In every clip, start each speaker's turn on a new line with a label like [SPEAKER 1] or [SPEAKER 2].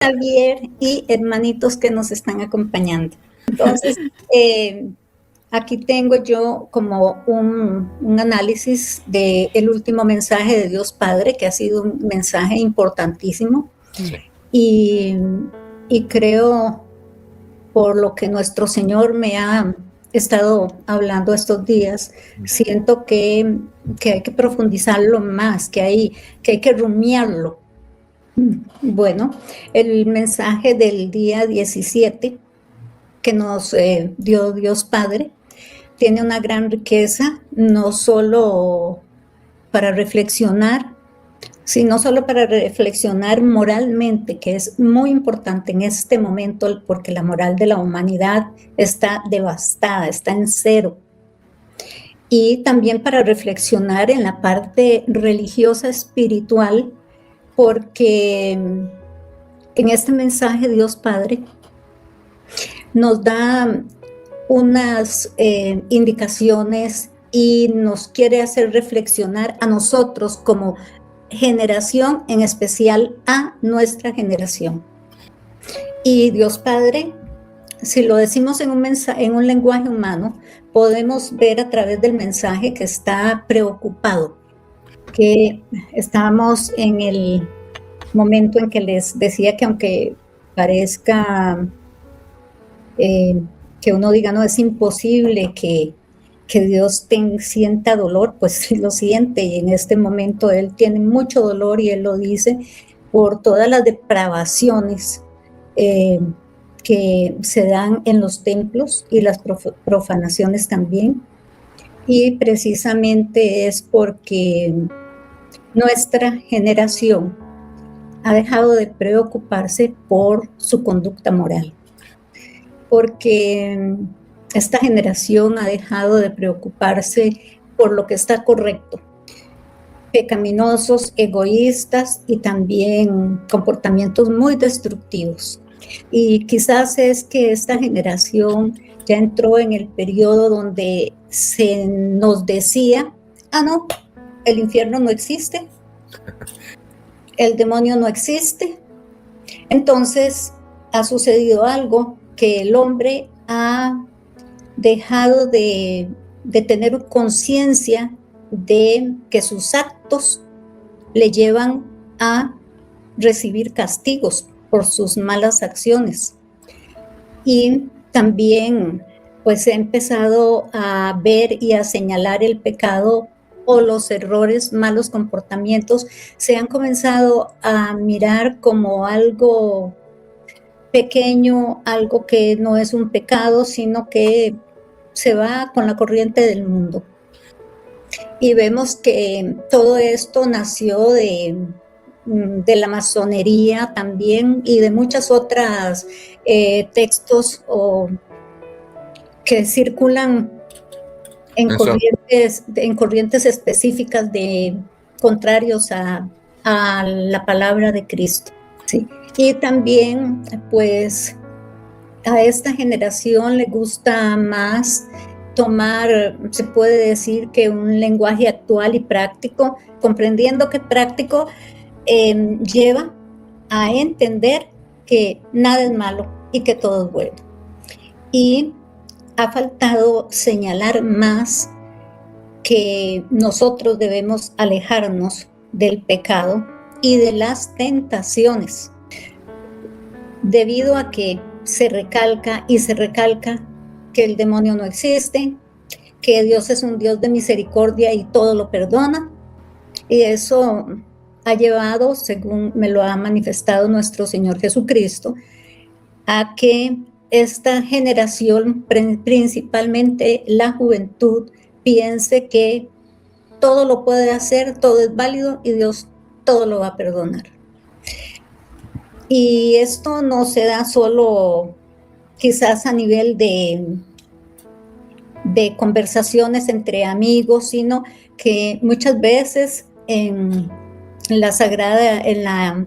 [SPEAKER 1] Javier y hermanitos que nos están acompañando. Entonces, aquí tengo yo como un análisis del último mensaje de Dios Padre, que ha sido un mensaje importantísimo. Sí. Y creo, por lo que nuestro Señor me ha estado hablando estos días, siento que hay que profundizarlo más, que hay que rumiarlo. Bueno, el mensaje del día 17 que nos dio Dios Padre tiene una gran riqueza, no solo para reflexionar, sino solo para reflexionar moralmente, que es muy importante en este momento porque la moral de la humanidad está devastada, está en cero. Y también para reflexionar en la parte religiosa espiritual, porque en este mensaje Dios Padre nos da unas indicaciones y nos quiere hacer reflexionar a nosotros como generación, en especial a nuestra generación. Y Dios Padre, si lo decimos en un lenguaje humano, podemos ver a través del mensaje que está preocupado, que estamos en el momento en que les decía que aunque parezca que uno diga, no, es imposible que Dios sienta dolor, pues lo siente, y en este momento Él tiene mucho dolor y Él lo dice por todas las depravaciones que se dan en los templos y las profanaciones también. Y precisamente es porque nuestra generación ha dejado de preocuparse por su conducta moral, porque esta generación ha dejado de preocuparse por lo que está correcto. Pecaminosos, egoístas y también comportamientos muy destructivos. Y quizás es que esta generación ya entró en el periodo donde se nos decía, no, el infierno no existe, el demonio no existe. Entonces ha sucedido algo, que el hombre ha dejado de tener conciencia de que sus actos le llevan a recibir castigos por sus malas acciones. Y también pues he empezado a ver y a señalar el pecado o los errores, malos comportamientos, se han comenzado a mirar como algo pequeño, algo que no es un pecado, sino que se va con la corriente del mundo. Y vemos que todo esto nació de la masonería también y de muchas otras textos que circulan en corrientes específicas contrarios a la palabra de Cristo, ¿sí? Y también, pues, a esta generación le gusta más tomar, se puede decir que un lenguaje actual y práctico, comprendiendo que práctico lleva a entender que nada es malo y que todo es bueno. Y ha faltado señalar más que nosotros debemos alejarnos del pecado y de las tentaciones, debido a que se recalca y se recalca que el demonio no existe, que Dios es un Dios de misericordia y todo lo perdona. Y eso ha llevado, según me lo ha manifestado nuestro Señor Jesucristo, a que esta generación, principalmente la juventud, piense que todo lo puede hacer, todo es válido y Dios todo lo va a perdonar. Y esto no se da solo quizás a nivel de conversaciones entre amigos, sino que muchas veces en la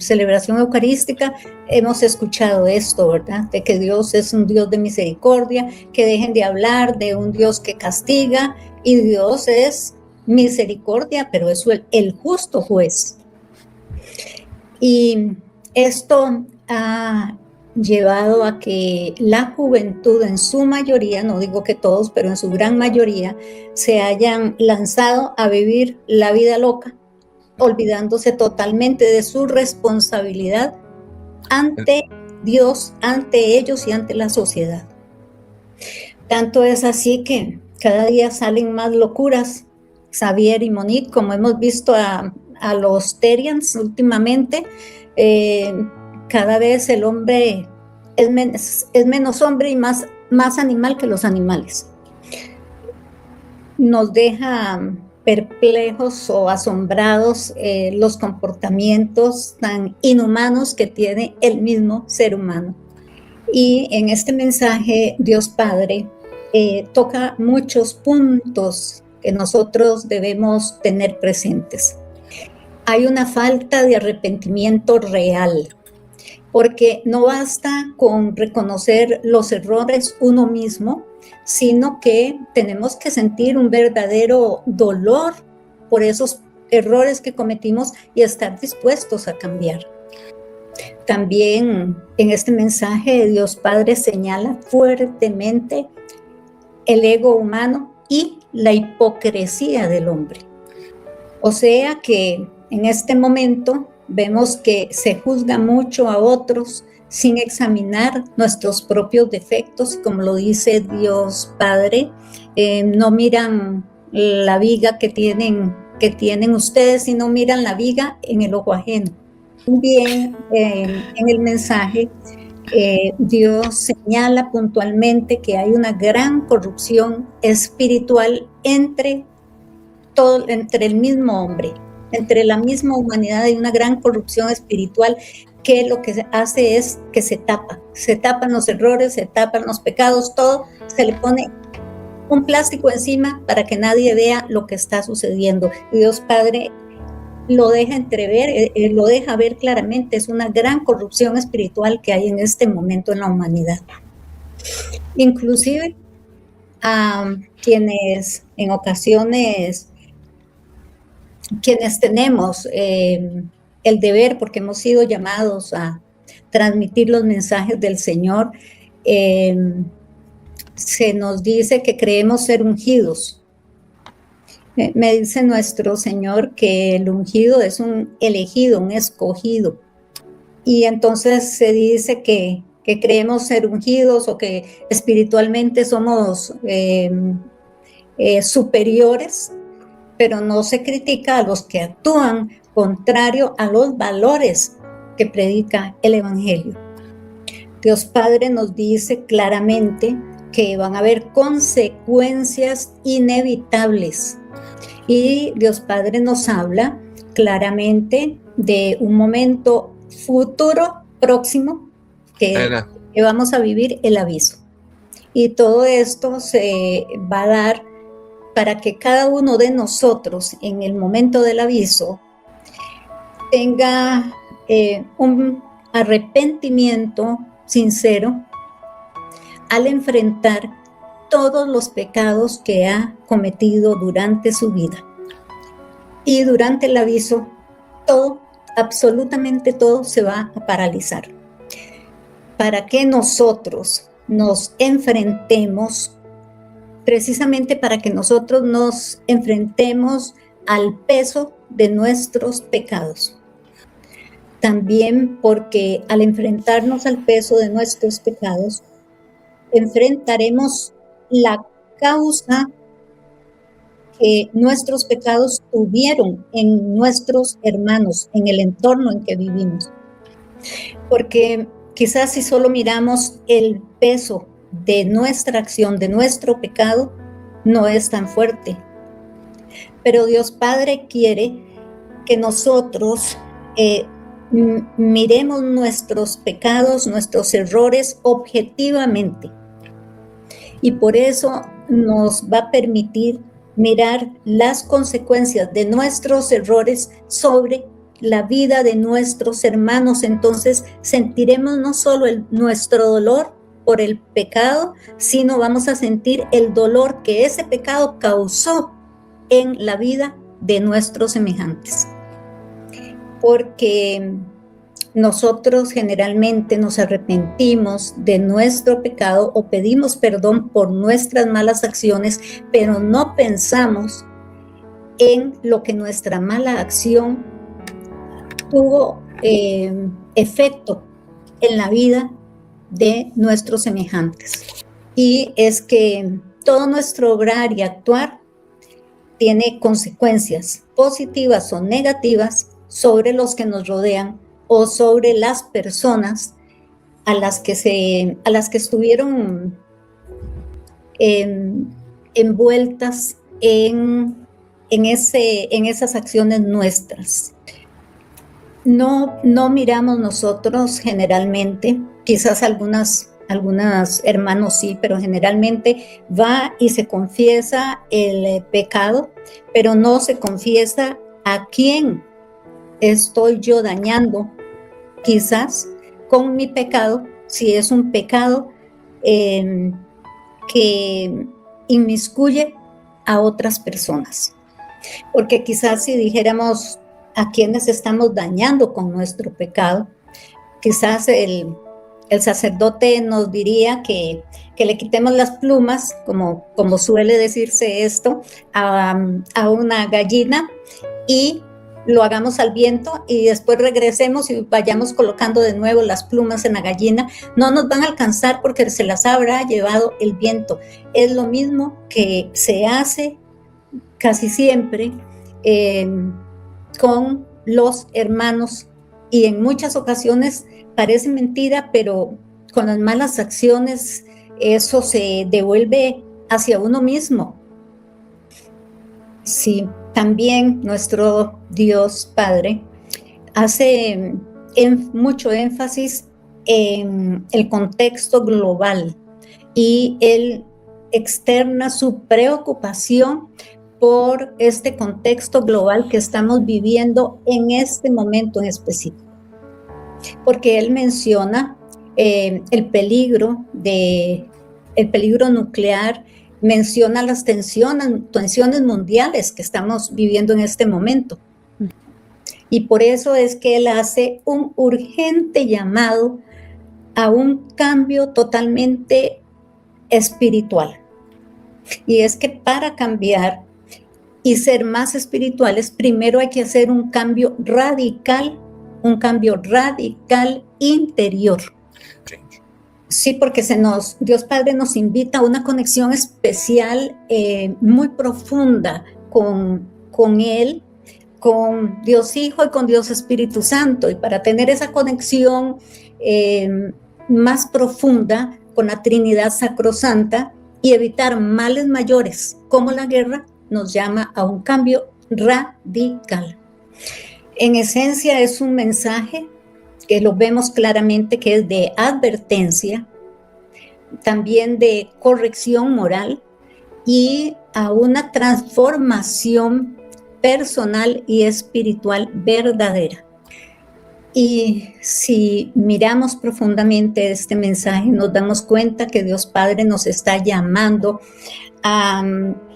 [SPEAKER 1] celebración eucarística hemos escuchado esto, ¿verdad? De que Dios es un Dios de misericordia, que dejen de hablar de un Dios que castiga, y Dios es misericordia, pero es el justo juez. Y esto ha llevado a que la juventud en su mayoría, no digo que todos, pero en su gran mayoría, se hayan lanzado a vivir la vida loca, olvidándose totalmente de su responsabilidad ante Dios, ante ellos y ante la sociedad. Tanto es así que cada día salen más locuras. Xavier y Monique, como hemos visto a los Terians últimamente, cada vez el hombre es menos hombre y más animal que los animales. Nos deja perplejos o asombrados los comportamientos tan inhumanos que tiene el mismo ser humano. Y en este mensaje, Dios Padre toca muchos puntos que nosotros debemos tener presentes. Hay una falta de arrepentimiento real, porque no basta con reconocer los errores uno mismo, sino que tenemos que sentir un verdadero dolor por esos errores que cometimos y estar dispuestos a cambiar. También en este mensaje Dios Padre señala fuertemente el ego humano y la hipocresía del hombre. O sea que en este momento vemos que se juzga mucho a otros sin examinar nuestros propios defectos, como lo dice Dios Padre. No miran la viga que tienen ustedes, sino miran la viga en el ojo ajeno. También en el mensaje Dios señala puntualmente que hay una gran corrupción espiritual entre el mismo hombre, entre la misma humanidad. Hay una gran corrupción espiritual que lo que hace es que se tapan los errores, se tapan los pecados, todo se le pone un plástico encima para que nadie vea lo que está sucediendo. Y Dios Padre lo deja entrever, lo deja ver claramente. Es una gran corrupción espiritual que hay en este momento en la humanidad. Inclusive quienes en ocasiones, quienes tenemos el deber, porque hemos sido llamados a transmitir los mensajes del Señor, se nos dice que creemos ser ungidos. Me dice nuestro Señor que el ungido es un elegido, un escogido. Y entonces se dice que creemos ser ungidos o que espiritualmente somos superiores, pero no se critica a los que actúan contrario a los valores que predica el Evangelio. Dios Padre nos dice claramente que van a haber consecuencias inevitables. Y Dios Padre nos habla claramente de un momento futuro próximo que vamos a vivir, el aviso. Y todo esto se va a dar para que cada uno de nosotros en el momento del aviso tenga un arrepentimiento sincero al enfrentar todos los pecados que ha cometido durante su vida. Y durante el aviso, todo, absolutamente todo se va a paralizar. Para que nosotros nos enfrentemos, precisamente para que nosotros nos enfrentemos al peso de nuestros pecados. También porque al enfrentarnos al peso de nuestros pecados, enfrentaremos la causa que nuestros pecados tuvieron en nuestros hermanos, en el entorno en que vivimos. Porque quizás si solo miramos el peso de nuestra acción, de nuestro pecado, no es tan fuerte. Pero Dios Padre quiere que nosotros miremos nuestros pecados, nuestros errores objetivamente. Y por eso nos va a permitir mirar las consecuencias de nuestros errores sobre la vida de nuestros hermanos. Entonces sentiremos no solo nuestro dolor por el pecado, sino vamos a sentir el dolor que ese pecado causó en la vida de nuestros semejantes. Porque nosotros generalmente nos arrepentimos de nuestro pecado o pedimos perdón por nuestras malas acciones, pero no pensamos en lo que nuestra mala acción tuvo efecto en la vida de nuestros semejantes. Y es que todo nuestro obrar y actuar tiene consecuencias positivas o negativas sobre los que nos rodean o sobre las personas a las que estuvieron envueltas en esas acciones nuestras. No miramos nosotros generalmente, quizás algunos hermanos sí, pero generalmente va y se confiesa el pecado, pero no se confiesa a quién estoy yo dañando, quizás con mi pecado, si es un pecado que inmiscuye a otras personas. Porque quizás si dijéramos a quienes estamos dañando con nuestro pecado, quizás el sacerdote nos diría que le quitemos las plumas, como suele decirse esto, a una gallina y lo hagamos al viento y después regresemos y vayamos colocando de nuevo las plumas en la gallina. No nos van a alcanzar porque se las habrá llevado el viento. Es lo mismo que se hace casi siempre con los hermanos, y en muchas ocasiones parece mentira, pero con las malas acciones eso se devuelve hacia uno mismo. Sí, también nuestro Dios Padre hace mucho énfasis en el contexto global y él externa su preocupación por este contexto global que estamos viviendo en este momento en específico. Porque él menciona el peligro nuclear, menciona las tensiones mundiales que estamos viviendo en este momento. Y por eso es que él hace un urgente llamado a un cambio totalmente espiritual. Y es que para cambiar y ser más espirituales, primero hay que hacer un cambio radical interior. Sí, porque Dios Padre nos invita a una conexión especial, muy profunda con Él, con Dios Hijo y con Dios Espíritu Santo. Y para tener esa conexión más profunda con la Trinidad Sacrosanta y evitar males mayores como la guerra, nos llama a un cambio radical. En esencia es un mensaje que lo vemos claramente que es de advertencia, también de corrección moral y a una transformación personal y espiritual verdadera. Y si miramos profundamente este mensaje, nos damos cuenta que Dios Padre nos está llamando a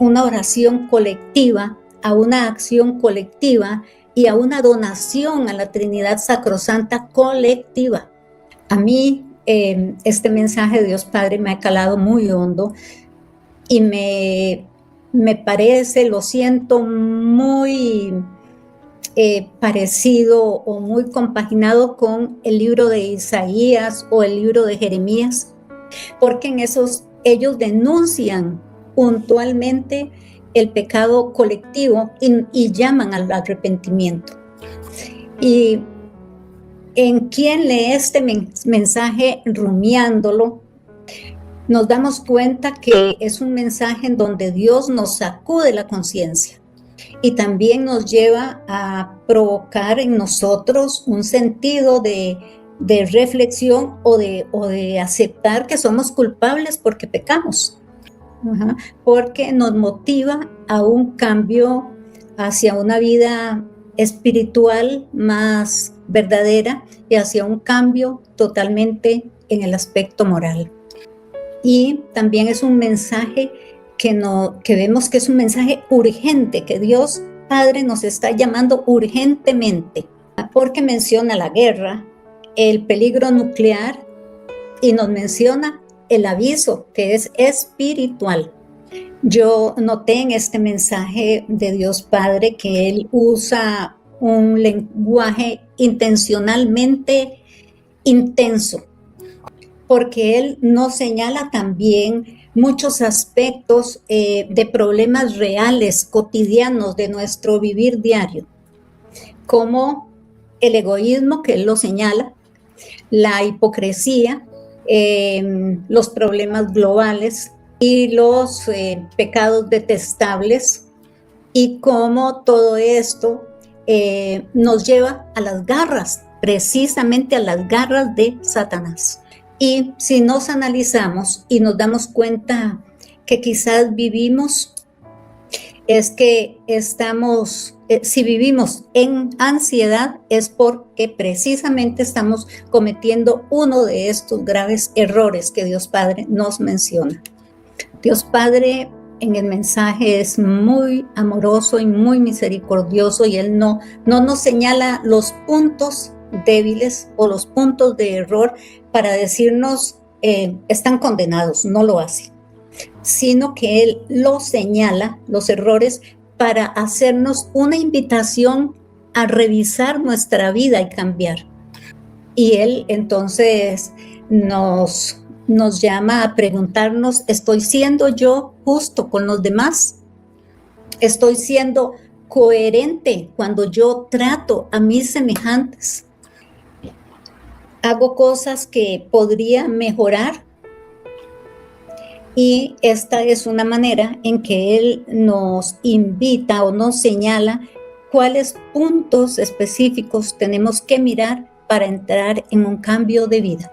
[SPEAKER 1] una oración colectiva, a una acción colectiva y a una donación a la Trinidad Sacrosanta colectiva. A mí este mensaje de Dios Padre me ha calado muy hondo y me parece, lo siento muy parecido o muy compaginado con el libro de Isaías o el libro de Jeremías, porque en esos ellos denuncian puntualmente el pecado colectivo y llaman al arrepentimiento. Y en quien lee este mensaje rumiándolo, nos damos cuenta que es un mensaje en donde Dios nos sacude la conciencia y también nos lleva a provocar en nosotros un sentido de reflexión o de aceptar que somos culpables porque pecamos. Porque nos motiva a un cambio hacia una vida espiritual más verdadera y hacia un cambio totalmente en el aspecto moral. Y también es un mensaje que vemos que es un mensaje urgente, que Dios Padre nos está llamando urgentemente, porque menciona la guerra, el peligro nuclear y nos menciona el aviso que es espiritual. Yo noté en este mensaje de Dios Padre que Él usa un lenguaje intencionalmente intenso, porque Él nos señala también muchos aspectos de problemas reales, cotidianos de nuestro vivir diario, como el egoísmo, que Él lo señala, la hipocresía, los problemas globales y los pecados detestables, y cómo todo esto nos lleva a las garras, precisamente a las garras de Satanás. Y si nos analizamos y nos damos cuenta que quizás vivimos, es que estamos, si vivimos en ansiedad, es porque precisamente estamos cometiendo uno de estos graves errores que Dios Padre nos menciona. Dios Padre en el mensaje es muy amoroso y muy misericordioso, y Él no nos señala los puntos débiles o los puntos de error para decirnos están condenados, no lo hace, sino que Él los señala, los errores, para hacernos una invitación a revisar nuestra vida y cambiar. Y Él entonces nos llama a preguntarnos, ¿estoy siendo yo justo con los demás? ¿Estoy siendo coherente cuando yo trato a mis semejantes? ¿Hago cosas que podría mejorar? Y esta es una manera en que Él nos invita o nos señala cuáles puntos específicos tenemos que mirar para entrar en un cambio de vida.